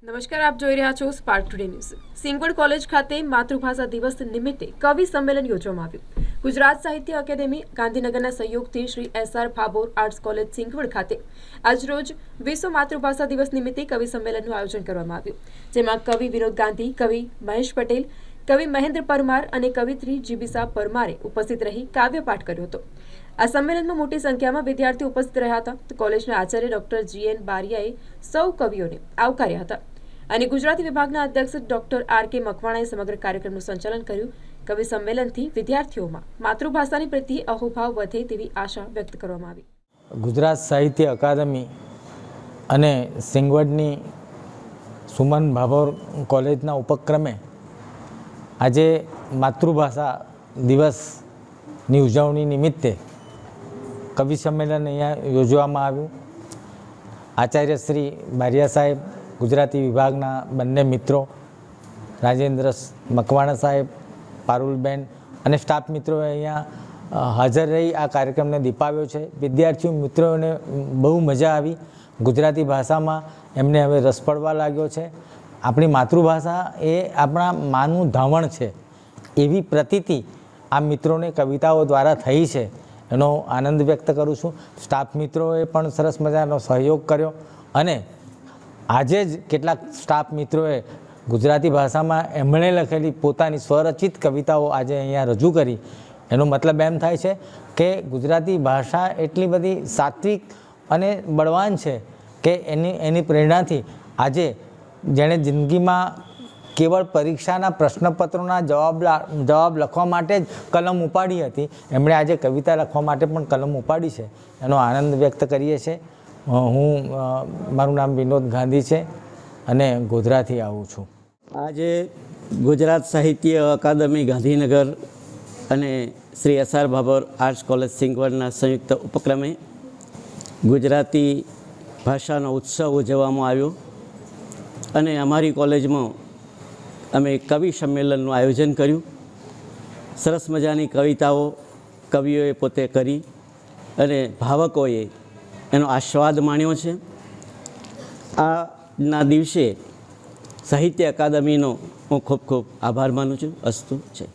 નમસ્કાર, આપ જોઈ રહ્યા છો spark today news. Singvad college ખાતે માતૃભાષા દિવસ નિમિત્તે કવિ સંમેલન યોજવામાં આવ્યું। ગુજરાત સાહિત્ય અકાદમી ગાંધીનગરના સહયોગથી શ્રી એસ.આર. ભાભોર આર્ટ્સ કોલેજ સિંગવડ ખાતે આજરોજ વિશ્વ માતૃભાષા દિવસ નિમિત્તે કવિ સંમેલનનું આયોજન કરવામાં આવ્યું, જેમાં કવિ વિનોદ ગાંધી, કવિ મહેશ પટેલ, કવિ મહેન્દ્ર પરમાર અને કવિત્રી જીબીસા પરમારે ઉપસ્થિત રહી કાવ્યપાઠ કર્યો હતો। આ સંમેલનમાં મોટી સંખ્યામાં વિદ્યાર્થીઓ ઉપસ્થિત રહ્યા હતા। તો કોલેજના આચાર્ય ડોક્ટર G.N. બારિયાએ સૌ કવિઓને આવકાર્યા હતા અને ગુજરાતી વિભાગના અધ્યક્ષ ડોક્ટર R.K. મકવાણાએ સમગ્ર કાર્યક્રમનું સંચાલન કર્યું। કવિ સંમેલનથી વિદ્યાર્થીઓમાં માતૃભાષાની પ્રત્યે અહોભાવ વધે તેવી આશા વ્યક્ત કરવામાં આવી। ગુજરાત સાહિત્ય અકાદમી અને સિંગવડની સુમન ભાભોર કોલેજના ઉપક્રમે આજે માતૃભાષા દિવસની ઉજવણી નિમિત્તે કવિ સંમેલન અહીંયા યોજવામાં આવ્યું। આચાર્ય શ્રી બારિયા સાહેબ, ગુજરાતી વિભાગના બંને મિત્રો રાજેન્દ્ર મકવાણા સાહેબ, પારુલબેન અને સ્ટાફ મિત્રોએ અહીંયા હાજર રહી આ કાર્યક્રમને દીપાવ્યો છે। વિદ્યાર્થીઓ મિત્રોને બહુ મજા આવી। ગુજરાતી ભાષામાં એમને હવે રસ પડવા લાગ્યો છે। આપણી માતૃભાષા એ આપણા માનું ધાવણ છે એવી પ્રતીતિ આ મિત્રોને કવિતાઓ દ્વારા થઈ છે, એનો આનંદ વ્યક્ત કરું છું। સ્ટાફ મિત્રોએ પણ સરસ મજાનો સહયોગ કર્યો અને આજે જ કેટલાક સ્ટાફ મિત્રોએ ગુજરાતી ભાષામાં એમણે લખેલી પોતાની સ્વરચિત કવિતાઓ આજે અહીંયા રજૂ કરી। એનો મતલબ એમ થાય છે કે ગુજરાતી ભાષા એટલી બધી સાત્વિક અને બળવાન છે કે એની પ્રેરણાથી આજે જેણે જિંદગીમાં કેવળ પરીક્ષાના પ્રશ્નપત્રોના જવાબ લખવા માટે જ કલમ ઉપાડી હતી, એમણે આજે કવિતા લખવા માટે પણ કલમ ઉપાડી છે। એનો આનંદ વ્યક્ત કરીએ છીએ। મારું નામ વિનોદ ગાંધી છે અને ગોધરાથી આવું છું। આજે ગુજરાત સાહિત્ય અકાદમી ગાંધીનગર અને શ્રી એસ.આર. ભાભોર આર્ટ્સ કોલેજ સિંગવડના સંયુક્ત ઉપક્રમે ગુજરાતી ભાષાનો ઉત્સવ ઉજવવામાં આવ્યો અને અમારી કોલેજમાં અમે કવિ સંમેલનનું આયોજન કર્યું। સરસ મજાની કવિતાઓ કવિઓએ પોતે કરી અને ભાવકોએ એનો આસ્વાદ માણ્યો છે। આજના દિવસે સાહિત્ય અકાદમીનો હું ખૂબ ખૂબ આભાર માનું છું। અસ્તુ છે।